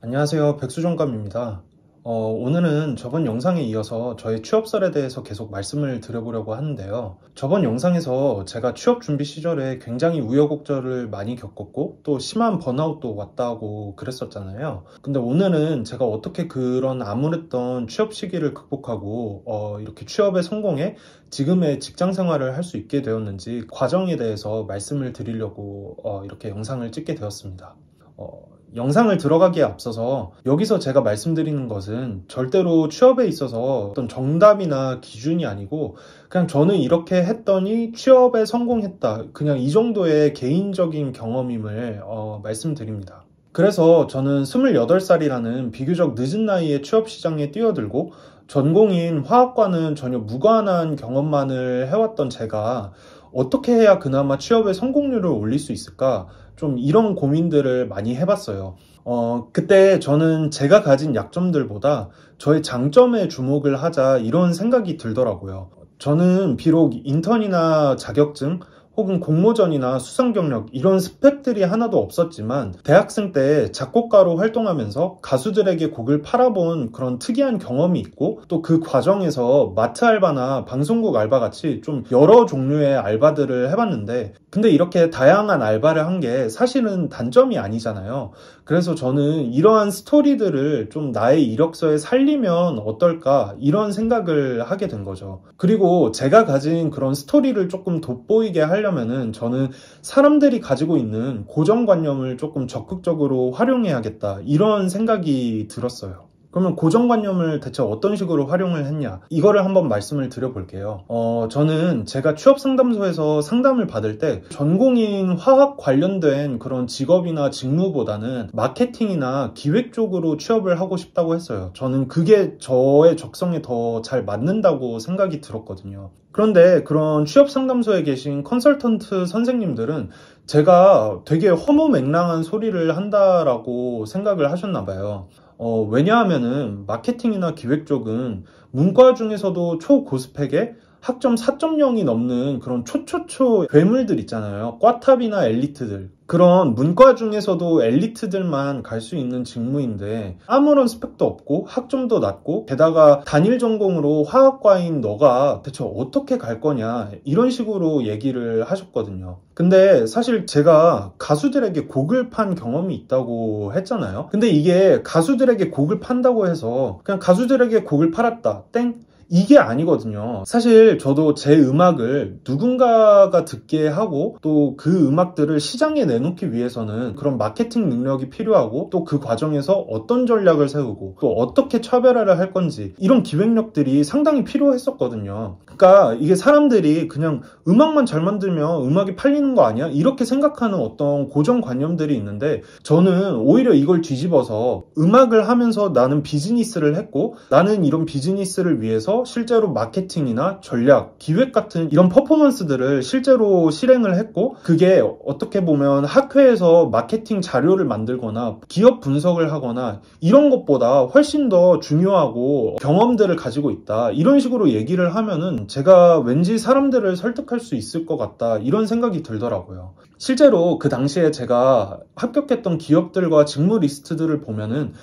안녕하세요. 백수정감입니다. 오늘은 저번 영상에 이어서 저의 취업설에 대해서 계속 말씀을 드려보려고 하는데요. 저번 영상에서 제가 취업 준비 시절에 굉장히 우여곡절을 많이 겪었고 또 심한 번아웃도 왔다고 그랬었잖아요. 근데 오늘은 제가 어떻게 그런 암울했던 취업 시기를 극복하고 이렇게 취업에 성공해 지금의 직장 생활을 할 수 있게 되었는지 과정에 대해서 말씀을 드리려고 이렇게 영상을 찍게 되었습니다. 영상을 들어가기에 앞서서 여기서 제가 말씀드리는 것은 절대로 취업에 있어서 어떤 정답이나 기준이 아니고 그냥 저는 이렇게 했더니 취업에 성공했다. 그냥 이 정도의 개인적인 경험임을 말씀드립니다. 그래서 저는 28살이라는 비교적 늦은 나이에 취업 시장에 뛰어들고 전공인 화학과는 전혀 무관한 경험만을 해왔던 제가 어떻게 해야 그나마 취업의 성공률을 올릴 수 있을까? 좀 이런 고민들을 많이 해봤어요. 그때 저는 제가 가진 약점들보다 저의 장점에 주목을 하자 이런 생각이 들더라고요. 저는 비록 인턴이나 자격증 혹은 공모전이나 수상 경력 이런 스펙들이 하나도 없었지만 대학생 때 작곡가로 활동하면서 가수들에게 곡을 팔아본 그런 특이한 경험이 있고 또 그 과정에서 마트 알바나 방송국 알바 같이 좀 여러 종류의 알바들을 해봤는데 근데 이렇게 다양한 알바를 한 게 사실은 단점이 아니잖아요. 그래서 저는 이러한 스토리들을 좀 나의 이력서에 살리면 어떨까 이런 생각을 하게 된 거죠. 그리고 제가 가진 그런 스토리를 조금 돋보이게 하려면은 저는 사람들이 가지고 있는 고정관념을 조금 적극적으로 활용해야겠다 이런 생각이 들었어요. 그러면 고정관념을 대체 어떤 식으로 활용을 했냐 이거를 한번 말씀을 드려볼게요. 저는 제가 취업상담소에서 상담을 받을 때 전공인 화학 관련된 그런 직업이나 직무보다는 마케팅이나 기획 쪽으로 취업을 하고 싶다고 했어요. 저는 그게 저의 적성에 더 잘 맞는다고 생각이 들었거든요. 그런데 그런 취업상담소에 계신 컨설턴트 선생님들은 제가 되게 허무맹랑한 소리를 한다라고 생각을 하셨나 봐요. 왜냐하면은 마케팅이나 기획 쪽은 문과 중에서도 초고스펙에 학점 4.0이 넘는 그런 초초초 괴물들 있잖아요. 꽈탑이나 엘리트들. 그런 문과 중에서도 엘리트들만 갈 수 있는 직무인데 아무런 스펙도 없고 학점도 낮고 게다가 단일 전공으로 화학과인 너가 대체 어떻게 갈 거냐 이런 식으로 얘기를 하셨거든요. 근데 사실 제가 가수들에게 곡을 판 경험이 있다고 했잖아요. 근데 이게 가수들에게 곡을 판다고 해서 그냥 가수들에게 곡을 팔았다 땡 이게 아니거든요. 사실 저도 제 음악을 누군가가 듣게 하고 또 그 음악들을 시장에 내놓기 위해서는 그런 마케팅 능력이 필요하고 또 그 과정에서 어떤 전략을 세우고 또 어떻게 차별화를 할 건지 이런 기획력들이 상당히 필요했었거든요. 그러니까 이게 사람들이 그냥 음악만 잘 만들면 음악이 팔리는 거 아니야? 이렇게 생각하는 어떤 고정관념들이 있는데 저는 오히려 이걸 뒤집어서 음악을 하면서 나는 비즈니스를 했고 나는 이런 비즈니스를 위해서 실제로 마케팅이나 전략, 기획 같은 이런 퍼포먼스들을 실제로 실행을 했고 그게 어떻게 보면 학회에서 마케팅 자료를 만들거나 기업 분석을 하거나 이런 것보다 훨씬 더 중요하고 경험들을 가지고 있다. 이런 식으로 얘기를 하면은 제가 왠지 사람들을 설득할 수 있을 것 같다. 이런 생각이 들더라고요. 실제로 그 당시에 제가 합격했던 기업들과 직무 리스트들을 보면은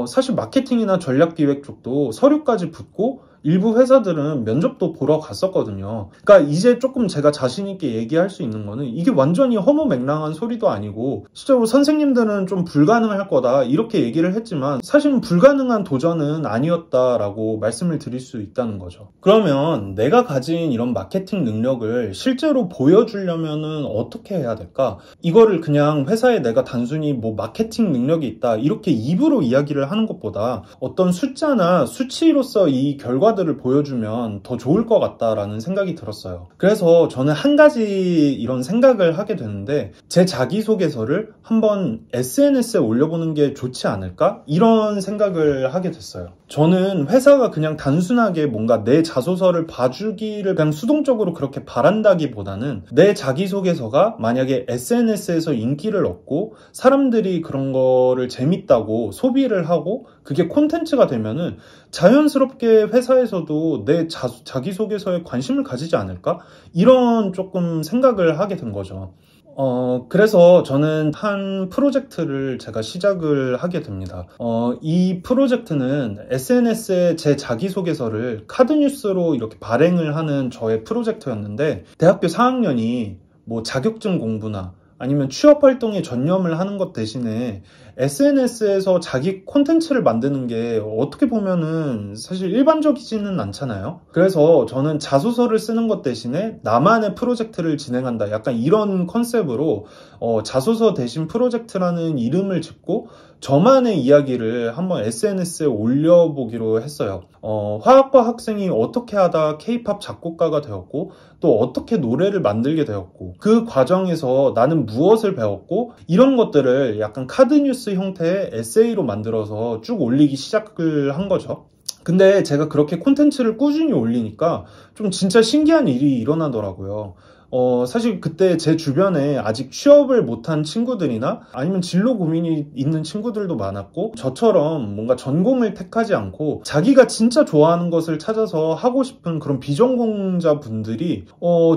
사실 마케팅이나 전략기획 쪽도 서류까지 붙고 일부 회사들은 면접도 보러 갔었거든요. 그러니까 이제 조금 제가 자신 있게 얘기할 수 있는 거는 이게 완전히 허무맹랑한 소리도 아니고 실제로 선생님들은 좀 불가능할 거다 이렇게 얘기를 했지만 사실은 불가능한 도전은 아니었다라고 말씀을 드릴 수 있다는 거죠. 그러면 내가 가진 이런 마케팅 능력을 실제로 보여주려면은 어떻게 해야 될까? 이거를 그냥 회사에 내가 단순히 뭐 마케팅 능력이 있다 이렇게 입으로 이야기를 하는 것보다 어떤 숫자나 수치로서 이 결과들을 보여주면 더 좋을 것 같다라는 생각이 들었어요. 그래서 저는 한 가지 이런 생각을 하게 되는데 제 자기소개서를 한번 SNS에 올려보는 게 좋지 않을까? 이런 생각을 하게 됐어요. 저는 회사가 그냥 단순하게 뭔가 내 자소서를 봐주기를 그냥 수동적으로 그렇게 바란다기보다는 내 자기소개서가 만약에 SNS에서 인기를 얻고 사람들이 그런 거를 재밌다고 소비를 하고 그게 콘텐츠가 되면은 자연스럽게 회사에서도 내 자기소개서에 관심을 가지지 않을까? 이런 조금 생각을 하게 된 거죠. 그래서 저는 한 프로젝트를 제가 시작을 하게 됩니다. 이 프로젝트는 SNS에 제 자기소개서를 카드뉴스로 이렇게 발행을 하는 저의 프로젝트였는데, 대학교 4학년이 뭐 자격증 공부나 아니면 취업 활동에 전념을 하는 것 대신에 SNS에서 자기 콘텐츠를 만드는 게 어떻게 보면은 사실 일반적이지는 않잖아요. 그래서 저는 자소서를 쓰는 것 대신에 나만의 프로젝트를 진행한다. 약간 이런 컨셉으로 자소서 대신 프로젝트라는 이름을 짓고 저만의 이야기를 한번 SNS에 올려보기로 했어요. 화학과 학생이 어떻게 하다 K-팝 작곡가가 되었고, 또 어떻게 노래를 만들게 되었고, 그 과정에서 나는 무엇을 배웠고, 이런 것들을 약간 카드뉴스 형태의 에세이로 만들어서 쭉 올리기 시작을 한 거죠. 근데 제가 그렇게 콘텐츠를 꾸준히 올리니까 좀 진짜 신기한 일이 일어나더라고요. 사실 그때 제 주변에 아직 취업을 못한 친구들이나 아니면 진로 고민이 있는 친구들도 많았고, 저처럼 뭔가 전공을 택하지 않고 자기가 진짜 좋아하는 것을 찾아서 하고 싶은 그런 비전공자 분들이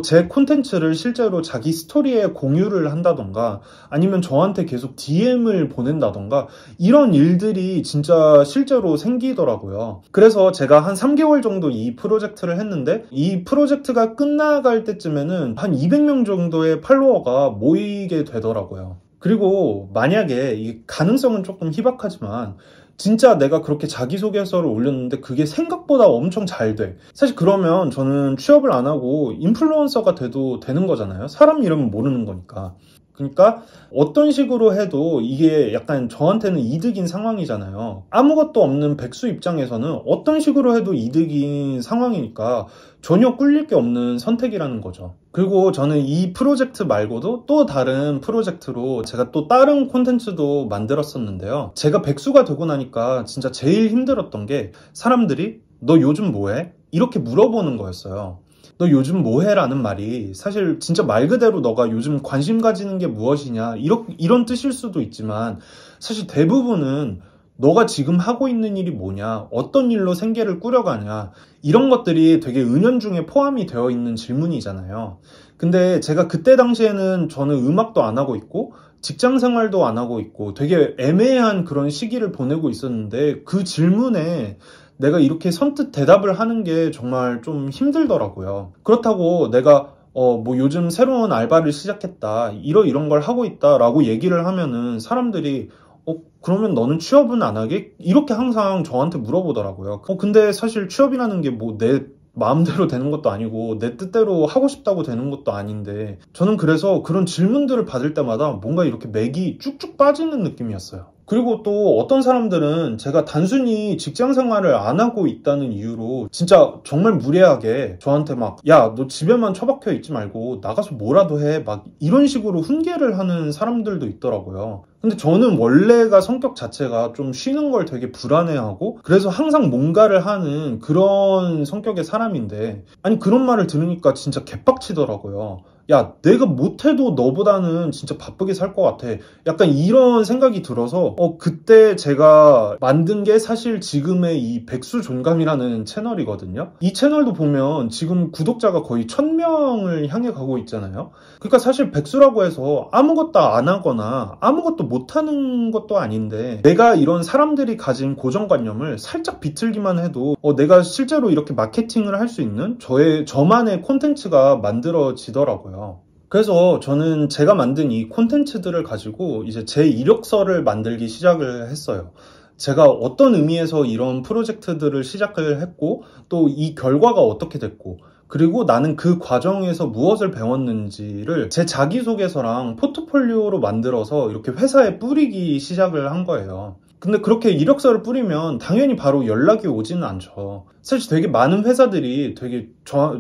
제 콘텐츠를 실제로 자기 스토리에 공유를 한다던가 아니면 저한테 계속 DM을 보낸다던가 이런 일들이 진짜 실제로 생기더라고요. 그래서 제가 한 3개월 정도 이 프로젝트를 했는데, 이 프로젝트가 끝나갈 때쯤에는 한 200명 정도의 팔로워가 모이게 되더라고요. 그리고 만약에 이 가능성은 조금 희박하지만 진짜 내가 그렇게 자기소개서를 올렸는데 그게 생각보다 엄청 잘 돼. 사실 그러면 저는 취업을 안 하고 인플루언서가 돼도 되는 거잖아요. 사람 이름은 모르는 거니까. 그러니까 어떤 식으로 해도 이게 약간 저한테는 이득인 상황이잖아요. 아무것도 없는 백수 입장에서는 어떤 식으로 해도 이득인 상황이니까 전혀 꿀릴 게 없는 선택이라는 거죠. 그리고 저는 이 프로젝트 말고도 또 다른 프로젝트로 제가 또 다른 콘텐츠도 만들었었는데요. 제가 백수가 되고 나니까 진짜 제일 힘들었던 게 사람들이 너 요즘 뭐해? 이렇게 물어보는 거였어요. 너 요즘 뭐해? 라는 말이 사실 진짜 말 그대로 너가 요즘 관심 가지는 게 무엇이냐 이런 뜻일 수도 있지만, 사실 대부분은 너가 지금 하고 있는 일이 뭐냐, 어떤 일로 생계를 꾸려가냐, 이런 것들이 되게 은연중에 포함이 되어 있는 질문이잖아요. 근데 제가 그때 당시에는 저는 음악도 안 하고 있고 직장 생활도 안 하고 있고 되게 애매한 그런 시기를 보내고 있었는데, 그 질문에 내가 이렇게 선뜻 대답을 하는 게 정말 좀 힘들더라고요. 그렇다고 내가 뭐 요즘 새로운 알바를 시작했다, 이런 걸 하고 있다 라고 얘기를 하면은 사람들이 그러면 너는 취업은 안 하게? 이렇게 항상 저한테 물어보더라고요. 근데 사실 취업이라는 게 뭐 내 마음대로 되는 것도 아니고 내 뜻대로 하고 싶다고 되는 것도 아닌데, 저는 그래서 그런 질문들을 받을 때마다 뭔가 이렇게 맥이 쭉쭉 빠지는 느낌이었어요. 그리고 또 어떤 사람들은 제가 단순히 직장 생활을 안 하고 있다는 이유로 진짜 정말 무례하게 저한테 막, 야, 너 집에만 처박혀 있지 말고 나가서 뭐라도 해, 막 이런 식으로 훈계를 하는 사람들도 있더라고요. 근데 저는 원래가 성격 자체가 좀 쉬는 걸 되게 불안해하고, 그래서 항상 뭔가를 하는 그런 성격의 사람인데, 아니 그런 말을 들으니까 진짜 개빡치더라고요. 야, 내가 못해도 너보다는 진짜 바쁘게 살 것 같아. 약간 이런 생각이 들어서 그때 제가 만든 게 사실 지금의 이 백수존감이라는 채널이거든요. 이 채널도 보면 지금 구독자가 거의 1000명을 향해 가고 있잖아요. 그러니까 사실 백수라고 해서 아무것도 안 하거나 아무것도 못하는 것도 아닌데, 내가 이런 사람들이 가진 고정관념을 살짝 비틀기만 해도 내가 실제로 이렇게 마케팅을 할 수 있는 저만의 콘텐츠가 만들어지더라고요. 그래서 저는 제가 만든 이 콘텐츠들을 가지고 이제 제 이력서를 만들기 시작을 했어요. 제가 어떤 의미에서 이런 프로젝트들을 시작을 했고, 또 이 결과가 어떻게 됐고, 그리고 나는 그 과정에서 무엇을 배웠는지를 제 자기소개서랑 포트폴리오로 만들어서 이렇게 회사에 뿌리기 시작을 한 거예요. 근데 그렇게 이력서를 뿌리면 당연히 바로 연락이 오지는 않죠. 사실 되게 많은 회사들이 되게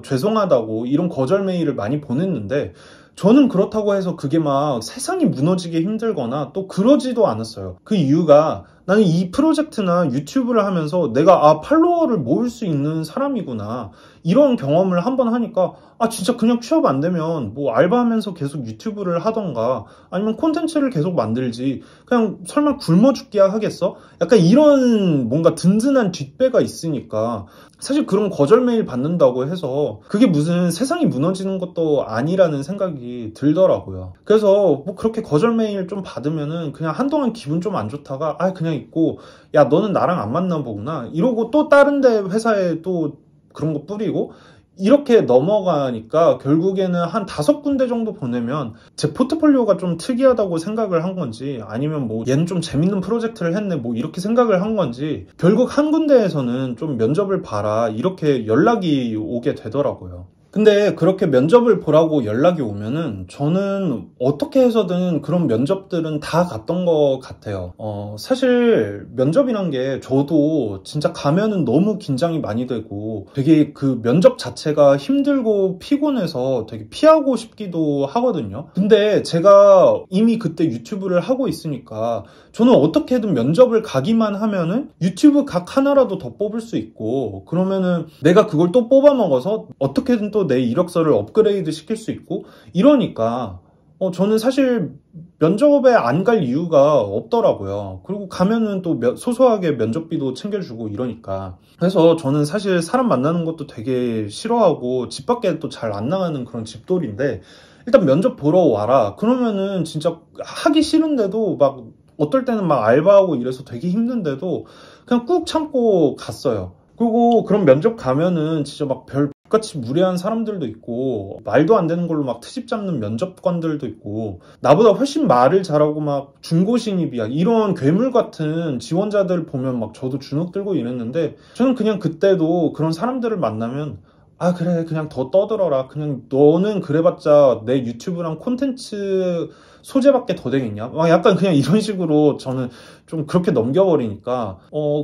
죄송하다고 이런 거절 메일을 많이 보냈는데, 저는 그렇다고 해서 그게 막 세상이 무너지게 힘들거나 또 그러지도 않았어요. 그 이유가 나는 이 프로젝트나 유튜브를 하면서 내가 팔로워를 모을 수 있는 사람이구나. 이런 경험을 한번 하니까 진짜 그냥 취업 안 되면 뭐 알바하면서 계속 유튜브를 하던가 아니면 콘텐츠를 계속 만들지. 그냥 설마 굶어 죽기야 하겠어? 약간 이런 뭔가 든든한 뒷배가 있으니까 사실 그런 거절 메일 받는다고 해서 그게 무슨 세상이 무너지는 것도 아니라는 생각이 들더라고요. 그래서 뭐 그렇게 거절 메일 좀 받으면은 그냥 한동안 기분 좀 안 좋다가 그냥 있고, 야 너는 나랑 안 맞나 보구나 이러고 또 다른 데 회사에 또 그런 거 뿌리고 이렇게 넘어가니까 결국에는 한 5군데 정도 보내면 제 포트폴리오가 좀 특이하다고 생각을 한 건지 아니면 뭐 얘는 좀 재밌는 프로젝트를 했네 뭐 이렇게 생각을 한 건지 결국 한 군데에서는 좀 면접을 봐라 이렇게 연락이 오게 되더라고요. 근데 그렇게 면접을 보라고 연락이 오면은 저는 어떻게 해서든 그런 면접들은 다 갔던 것 같아요. 사실 면접이란 게 저도 진짜 가면은 너무 긴장이 많이 되고 되게 그 면접 자체가 힘들고 피곤해서 되게 피하고 싶기도 하거든요. 근데 제가 이미 그때 유튜브를 하고 있으니까 저는 어떻게든 면접을 가기만 하면은 유튜브 각 하나라도 더 뽑을 수 있고 그러면은 내가 그걸 또 뽑아 먹어서 어떻게든 또 내 이력서를 업그레이드 시킬 수 있고 이러니까 저는 사실 면접에 안 갈 이유가 없더라고요. 그리고 가면은 또 소소하게 면접비도 챙겨주고 이러니까. 그래서 저는 사실 사람 만나는 것도 되게 싫어하고 집 밖에 또 잘 안 나가는 그런 집돌인데 일단 면접 보러 와라. 그러면은 진짜 하기 싫은데도 막 어떨 때는 막 알바하고 이래서 되게 힘든데도 그냥 꾹 참고 갔어요. 그리고 그런 면접 가면은 진짜 막 같이 무례한 사람들도 있고 말도 안 되는 걸로 막 트집 잡는 면접관들도 있고 나보다 훨씬 말을 잘하고 막 중고 신입이야 이런 괴물 같은 지원자들 보면 막 저도 주눅 들고 이랬는데 저는 그냥 그때도 그런 사람들을 만나면 그래 그냥 더 떠들어라 그냥 너는 그래봤자 내 유튜브랑 콘텐츠 소재밖에 더 되겠냐 막 약간 그냥 이런 식으로 저는 좀 그렇게 넘겨버리니까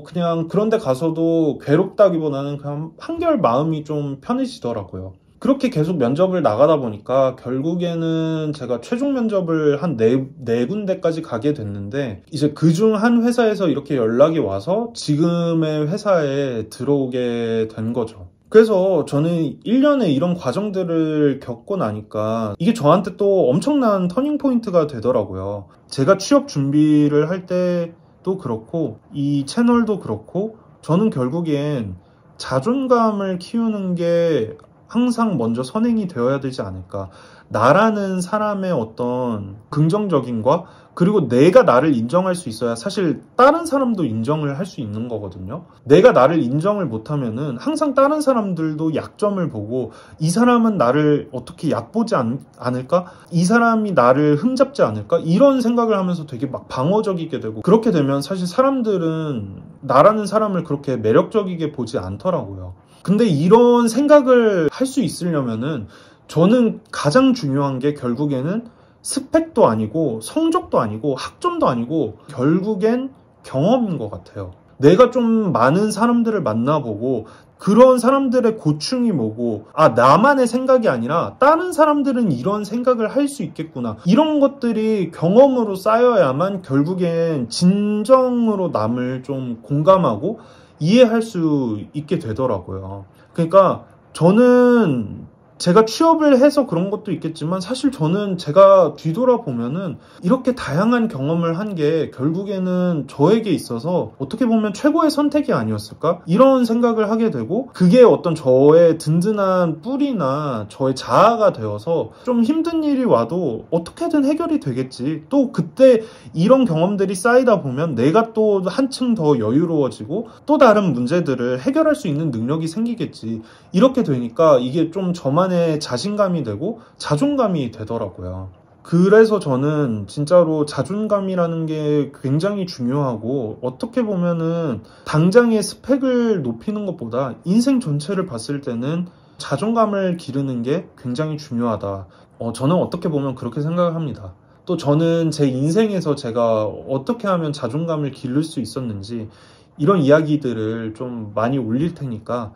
그냥 그런데 가서도 괴롭다기보다는 그냥 한결 마음이 좀 편해지더라고요. 그렇게 계속 면접을 나가다 보니까 결국에는 제가 최종 면접을 한 네 군데까지 가게 됐는데 이제 그중 한 회사에서 이렇게 연락이 와서 지금의 회사에 들어오게 된 거죠. 그래서 저는 1년에 이런 과정들을 겪고 나니까 이게 저한테 또 엄청난 터닝 포인트가 되더라고요. 제가 취업 준비를 할 때도 그렇고 이 채널도 그렇고 저는 결국엔 자존감을 키우는 게 항상 먼저 선행이 되어야 되지 않을까. 나라는 사람의 어떤 긍정적인과 그리고 내가 나를 인정할 수 있어야 사실 다른 사람도 인정을 할 수 있는 거거든요. 내가 나를 인정을 못하면은 항상 다른 사람들도 약점을 보고 이 사람은 나를 어떻게 얕보지 않을까? 이 사람이 나를 흠잡지 않을까? 이런 생각을 하면서 되게 막 방어적이게 되고 그렇게 되면 사실 사람들은 나라는 사람을 그렇게 매력적이게 보지 않더라고요. 근데 이런 생각을 할 수 있으려면은 저는 가장 중요한 게 결국에는 스펙도 아니고 성적도 아니고 학점도 아니고 결국엔 경험인 것 같아요. 내가 좀 많은 사람들을 만나보고 그런 사람들의 고충이 뭐고 나만의 생각이 아니라 다른 사람들은 이런 생각을 할 수 있겠구나. 이런 것들이 경험으로 쌓여야만 결국엔 진정으로 남을 좀 공감하고 이해할 수 있게 되더라고요. 그러니까 저는 제가 취업을 해서 그런 것도 있겠지만 사실 저는 제가 뒤돌아보면은 이렇게 다양한 경험을 한 게 결국에는 저에게 있어서 어떻게 보면 최고의 선택이 아니었을까? 이런 생각을 하게 되고 그게 어떤 저의 든든한 뿌리나 저의 자아가 되어서 좀 힘든 일이 와도 어떻게든 해결이 되겠지. 또 그때 이런 경험들이 쌓이다 보면 내가 또 한층 더 여유로워지고 또 다른 문제들을 해결할 수 있는 능력이 생기겠지. 이렇게 되니까 이게 좀 저만의 자신감이 되고 자존감이 되더라고요. 그래서 저는 진짜로 자존감이라는 게 굉장히 중요하고 어떻게 보면은 당장의 스펙을 높이는 것보다 인생 전체를 봤을 때는 자존감을 기르는 게 굉장히 중요하다. 저는 어떻게 보면 그렇게 생각을 합니다. 또 저는 제 인생에서 제가 어떻게 하면 자존감을 기를 수 있었는지 이런 이야기들을 좀 많이 올릴 테니까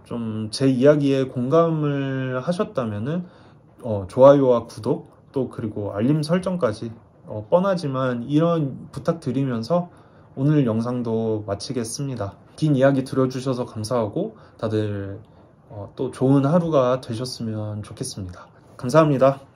좀 제 이야기에 공감을 하셨다면은 좋아요와 구독 또 그리고 알림 설정까지 뻔하지만 이런 부탁드리면서 오늘 영상도 마치겠습니다. 긴 이야기 들어주셔서 감사하고 다들 또 좋은 하루가 되셨으면 좋겠습니다. 감사합니다.